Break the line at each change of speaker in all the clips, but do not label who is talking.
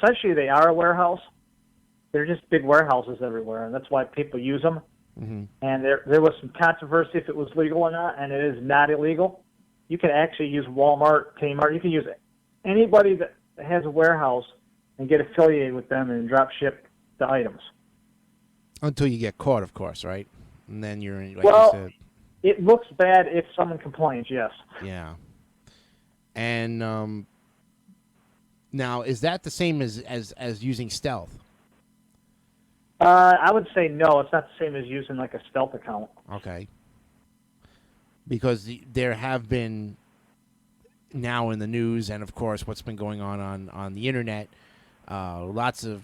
essentially they are a warehouse. They're just big warehouses everywhere, and that's why people use them.
Mm-hmm.
And there was some controversy if it was legal or not, and it is not illegal. You can actually use Walmart, Kmart. You can use anybody that has a warehouse and get affiliated with them and drop ship the items.
Until you get caught, of course, right? And then you're, like
Well,
you said.
it looks bad if someone complains, yes.
Yeah. And now, is that the same as using stealth?
I would say no. It's not the same as using like a stealth account.
Okay. Because there have been now in the news, and of course what's been going on the internet, lots of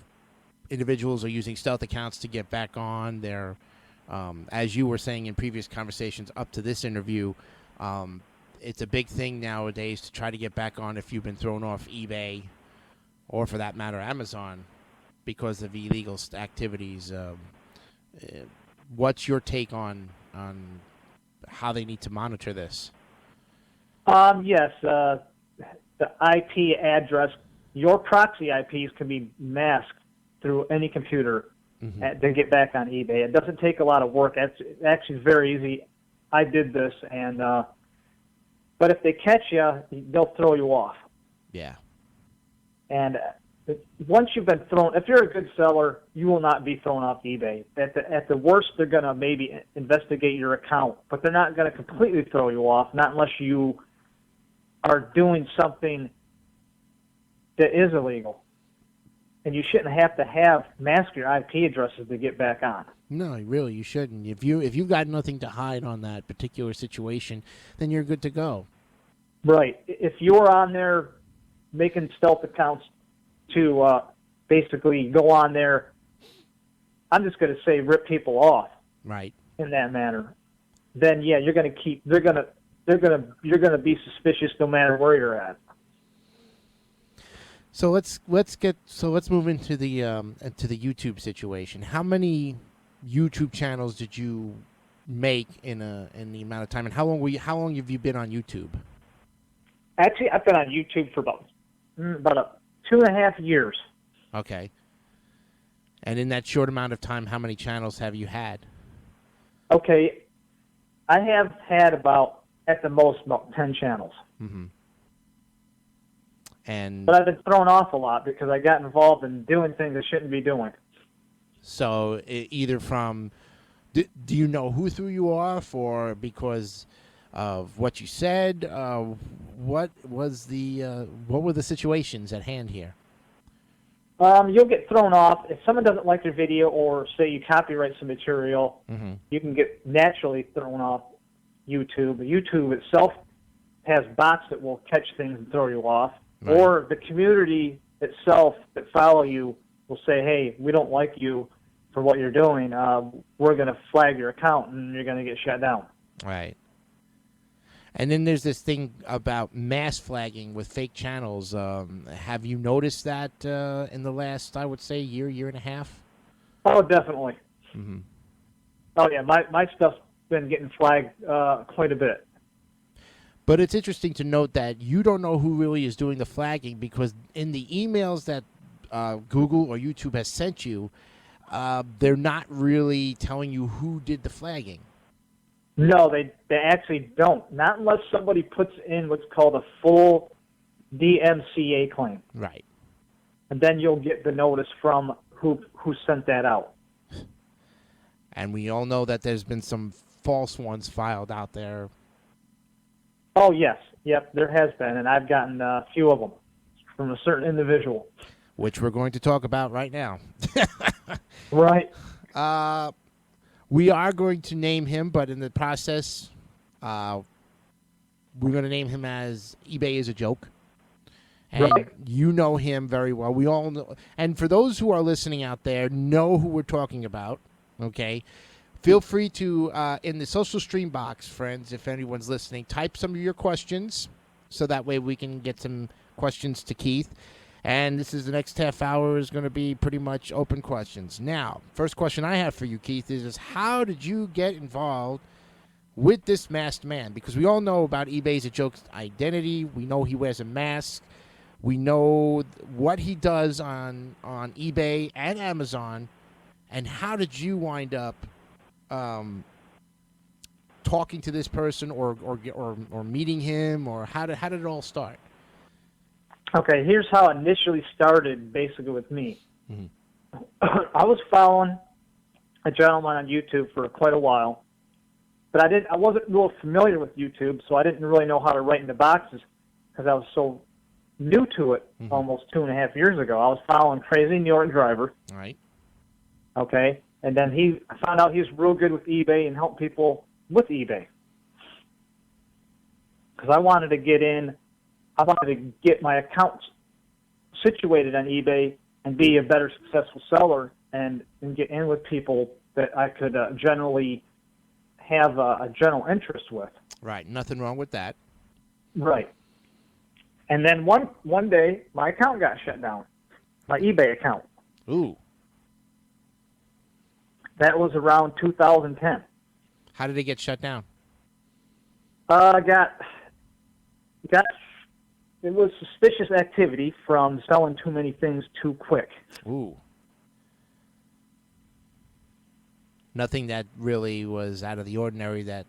individuals are using stealth accounts to get back on. They're, as you were saying in previous conversations up to this interview, it's a big thing nowadays to try to get back on if you've been thrown off eBay, or for that matter Amazon, because of illegal activities. What's your take on how they need to monitor this?
Yes, the IP address, your proxy IPs can be masked through any computer to get back on eBay. It doesn't take a lot of work. It's actually very easy. I did this, and but if they catch you, they'll throw you off.
Yeah.
And once you've been thrown, if you're a good seller, you will not be thrown off eBay. At the worst, they're going to maybe investigate your account, but they're not going to completely throw you off, not unless you are doing something that is illegal. And you shouldn't have to mask your IP addresses to get back on.
No, really, you shouldn't. If you've got nothing to hide on that particular situation, then you're good to go.
Right. If you're on there making stealth accounts to basically go on there, I'm just going to say rip people off.
Right.
In that manner, then yeah, you're going to keep. You're going to be suspicious no matter where you're at.
So let's move into the YouTube situation. How many YouTube channels did you make in the amount of time, and how long have you been on YouTube?
Actually, I've been on YouTube for about 2.5 years.
Okay. And in that short amount of time, how many channels have you had?
Okay, I have had at the most, about 10 channels.
Mm-hmm.
But I've been thrown off a lot because I got involved in doing things I shouldn't be doing.
So either from, do you know who threw you off, or because of what you said? What were the situations at hand here?
You'll get thrown off if someone doesn't like your video, or say you copyright some material.
Mm-hmm.
You can get naturally thrown off YouTube. YouTube itself has bots that will catch things and throw you off. Right. Or the community itself that follow you will say, hey, we don't like you for what you're doing. We're going to flag your account, and you're going to get shut down.
Right. And then there's this thing about mass flagging with fake channels. Have you noticed that in the last, I would say, year and a half?
Oh, definitely.
Mm-hmm.
Oh, yeah. My stuff's been getting flagged quite a bit.
But it's interesting to note that you don't know who really is doing the flagging, because in the emails that Google or YouTube has sent you, they're not really telling you who did the flagging.
No, they actually don't. Not unless somebody puts in what's called a full DMCA claim.
Right.
And then you'll get the notice from who sent that out.
And we all know that there's been some false ones filed out there.
Oh, yes. Yep, there has been, and I've gotten a few of them from a certain individual.
Which we're going to talk about right now.
Right.
We are going to name him, but in the process, we're going to name him as Ebayisajoke. And
right.
You know him very well. We all know. And for those who are listening out there, know who we're talking about, okay? Feel free to, in the social stream box, friends, if anyone's listening, type some of your questions so that way we can get some questions to Keith. And this is the next half hour is going to be pretty much open questions. Now, first question I have for you, Keith, is how did you get involved with this masked man? Because we all know about Ebayisajoke's identity. We know he wears a mask. We know what he does on eBay and Amazon. And how did you wind up talking to this person, or meeting him, or how did it all start?
Okay, here's how it initially started, basically with me.
Mhm.
I was following a gentleman on YouTube for quite a while, but I wasn't real familiar with YouTube, so I didn't really know how to write in the boxes because I was so new to it. Almost 2.5 years ago. I was following Crazy New York Driver.
All right.
Okay, and then I found out he was real good with eBay and helped people with eBay. Because I wanted to get my accounts situated on eBay and be a better successful seller and get in with people that I could generally have a general interest with.
Right. Nothing wrong with that.
Right. And then one day, my account got shut down, my eBay account.
Ooh.
That was around 2010.
How did it get shut down?
It was suspicious activity from selling too many things too quick.
Ooh. Nothing that really was out of the ordinary, that,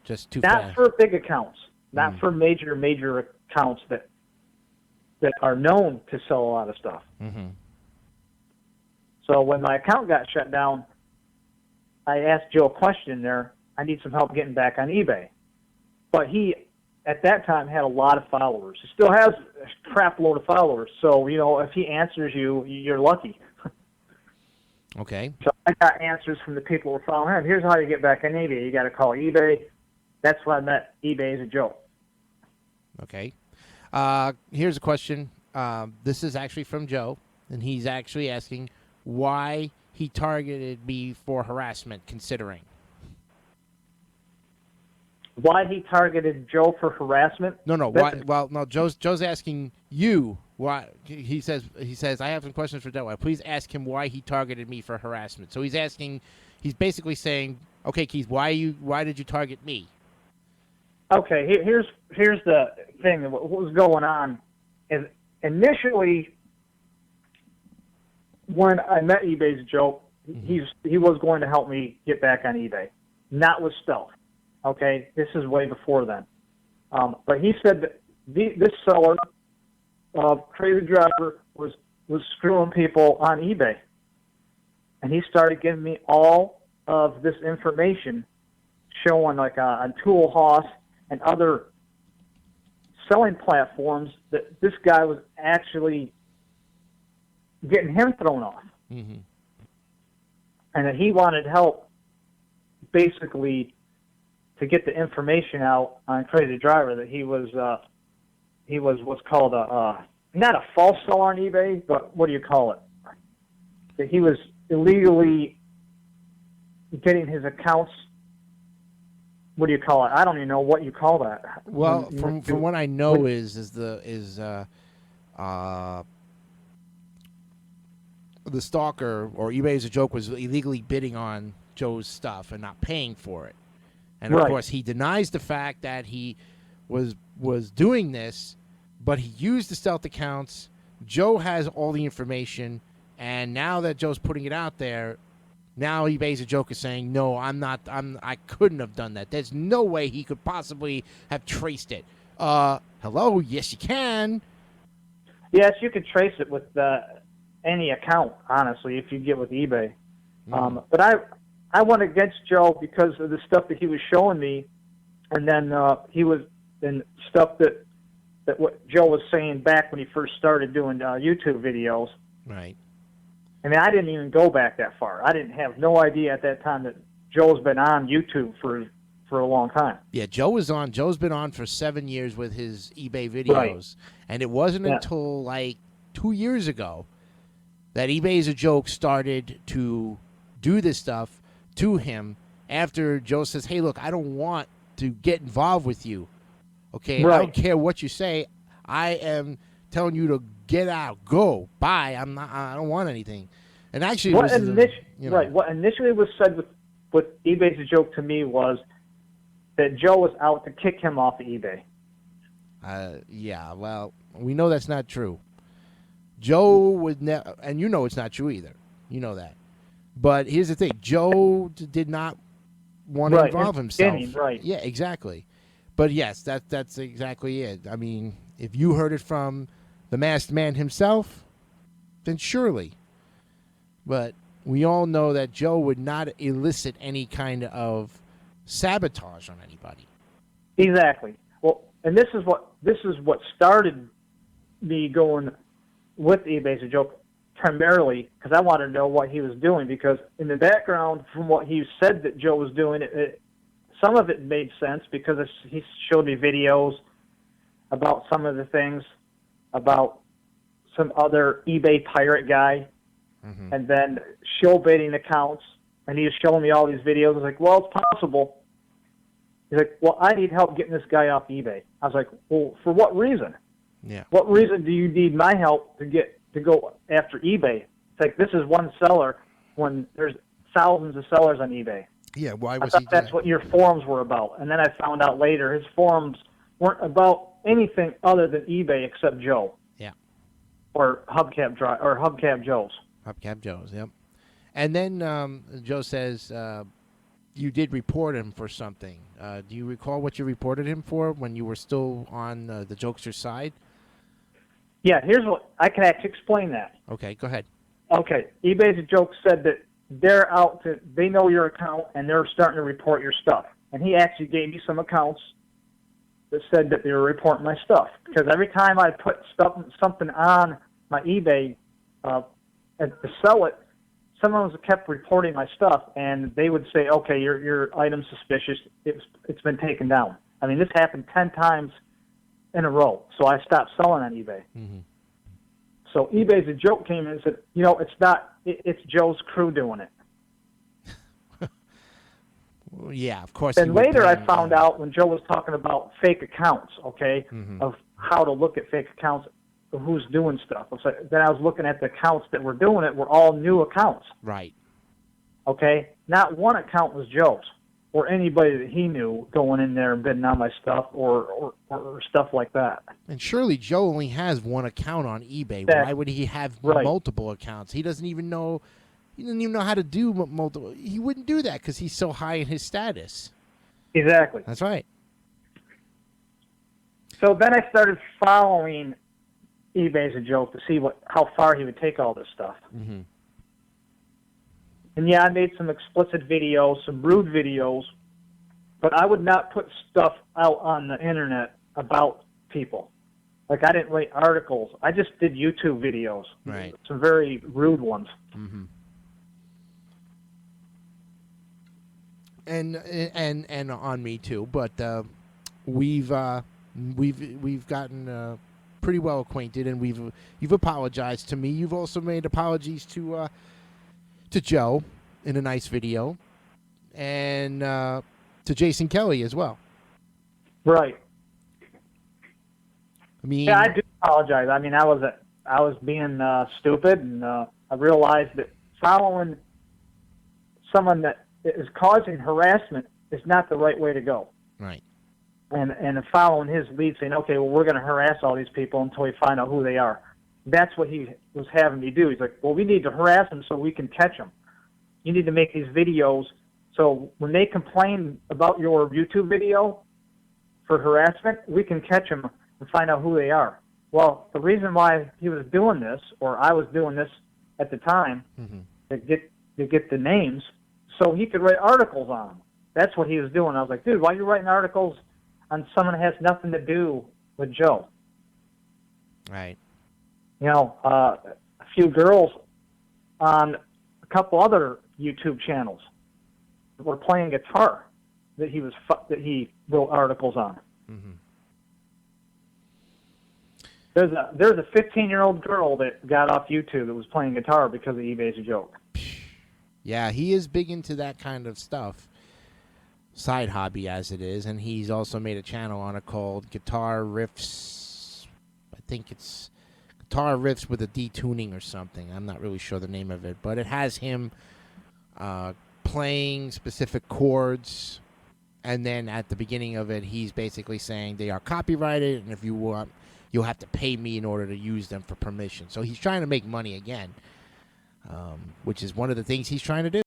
just too fast.
Not for big accounts, not for major accounts that are known to sell a lot of stuff.
Mm-hmm.
So when my account got shut down, I asked Joe a question there. I need some help getting back on eBay. But he, at that time, had a lot of followers. He still has a crap load of followers. So, if he answers you, you're lucky.
Okay.
So I got answers from the people who were following him. Here's how you get back on eBay. You got to call eBay. That's when I met Ebayisajoke.
Okay. Here's a question. This is actually from Joe, and he's actually asking why he targeted me for harassment, considering.
Why he targeted Joe for harassment?
No. Why? Well, no. Joe's asking you why. He says I have some questions for Detweiler. Please ask him why he targeted me for harassment. So he's basically saying, okay, Keith, why did you target me?
Okay, here's the thing. What was going on is initially when I met Ebayisajoke, he was going to help me get back on eBay, not with stealth. Okay, this is way before then. But he said that this seller, Crazy Driver, was screwing people on eBay, and he started giving me all of this information, showing like on Tool Hoss and other selling platforms that this guy was actually getting him thrown off.
Mm-hmm.
And that he wanted help basically to get the information out on Crazy Driver that he was what's called not a false seller on eBay, but what do you call it? That he was illegally getting his accounts. What do you call it? I don't even know what you call that.
Well, from what I know is the stalker or Ebayisajoke was illegally bidding on Joe's stuff and not paying for it. And of course, he denies the fact that he was doing this, but he used the stealth accounts. Joe has all the information, and now that Joe's putting it out there, now Ebayisajoke is saying, no, I couldn't have done that. There's no way he could possibly have traced it. Hello? Yes, you can.
Yes, you could trace it with any account, honestly, if you get with eBay. But I went against Joe because of the stuff that he was showing me, and then stuff that what Joe was saying back when he first started doing YouTube videos.
Right.
I mean, I didn't even go back that far. I didn't have no idea at that time that Joe's been on YouTube for a long time.
Yeah, Joe's been on for 7 years with his eBay videos, right. And it wasn't until like 2 years ago that Ebayisajoke started to do this stuff to him after Joe says, hey, look, I don't want to get involved with you. Okay, right. I don't care what you say. I am telling you to get out, go, bye. I don't want anything. And actually,
what initially was said with Ebayisajoke to me was that Joe was out to kick him off of eBay.
Yeah, well, we know that's not true. Joe would never, and you know it's not true either. You know that. But here's the thing: Joe did not want to
Right. In
involve
the
himself.
beginning, right.
Yeah, exactly. But yes, that's exactly it. I mean, if you heard it from the masked man himself, then surely. But we all know that Joe would not elicit any kind of sabotage on anybody.
Exactly. Well, and this is what started me going with Ebayisajoke primarily because I wanted to know what he was doing because in the background from what he said that Joe was doing, some of it made sense because he showed me videos about some of the things about some other eBay pirate guy and then show baiting accounts and he was showing me all these videos. I was like, well, it's possible. He's like, well, I need help getting this guy off eBay. I was like, well, for what reason?
Yeah.
What reason do you need my help to go after eBay? It's like this is one seller when there's thousands of sellers on eBay.
Yeah. Why
I
was
thought
he?
that's what your forums were about, and then I found out later his forums weren't about anything other than eBay except Joe.
Yeah.
Or Hubcap Joe's.
Hubcap Joe's. Yep. And then Joe says you did report him for something. Do you recall what you reported him for when you were still on the jokester side?
Yeah, here's what I can actually explain that.
Okay, go ahead.
Okay, Ebayisajoke said that they know your account and they're starting to report your stuff. And he actually gave me some accounts that said that they were reporting my stuff because every time I put something on my eBay and to sell it, someone kept reporting my stuff, and they would say, "Okay, your item's suspicious. It's been taken down." I mean, this happened 10 times in a row, so I stopped selling on eBay.
Mm-hmm.
So Ebayisajoke came in and said, "You know, it's not. It's Joe's crew doing it."
Well, yeah, of course.
And later, I found out when Joe was talking about fake accounts, of how to look at fake accounts, of who's doing stuff. Then I was looking at the accounts that were doing it were all new accounts.
Right.
Okay? Not one account was Joe's or anybody that he knew going in there and bidding on my stuff or stuff like that.
And surely Joe only has one account on eBay. Why would he have multiple accounts? He doesn't even know. He doesn't even know how to do multiple. He wouldn't do that because he's so high in his status.
Exactly.
That's right.
So then I started following Ebayisajoke to see how far he would take all this stuff.
Mm-hmm.
And yeah, I made some explicit videos, some rude videos, but I would not put stuff out on the internet about people. Like I didn't write articles. I just did YouTube videos.
Right.
Some very rude ones.
Mm-hmm. And on me too, but we've gotten pretty well acquainted, and you've apologized to me. You've also made apologies to Joe in a nice video, and to Jason Kelly as well.
Right.
I mean,
yeah, I do apologize. I mean, I was being stupid, and I realized that following someone that is causing harassment is not the right way to go.
Right.
And following his lead, saying, okay, well, we're going to harass all these people until we find out who they are. That's what he was having me do. He's like, well, we need to harass them so we can catch them. You need to make these videos so when they complain about your YouTube video for harassment, we can catch them and find out who they are. Well, the reason why he was doing this, or I was doing this at the time, to get the names, so he could write articles on them. That's what he was doing. I was like, dude, why are you writing articles on someone that has nothing to do with Joe?
Right.
You know, a few girls on a couple other YouTube channels were playing guitar that he wrote articles on.
Mm-hmm.
There's a 15-year-old girl that got off YouTube that was playing guitar because of Ebayisajoke.
Yeah, he is big into that kind of stuff, side hobby as it is, and he's also made a channel on it called Guitar Riffs. I think it's Guitar Riffs with a Detuning or something. I'm not really sure the name of it, but it has him playing specific chords And then at the beginning of it, he's basically saying they are copyrighted, and if you want, you'll have to pay me in order to use them for permission. So he's trying to make money again, which is one of the things he's trying to do.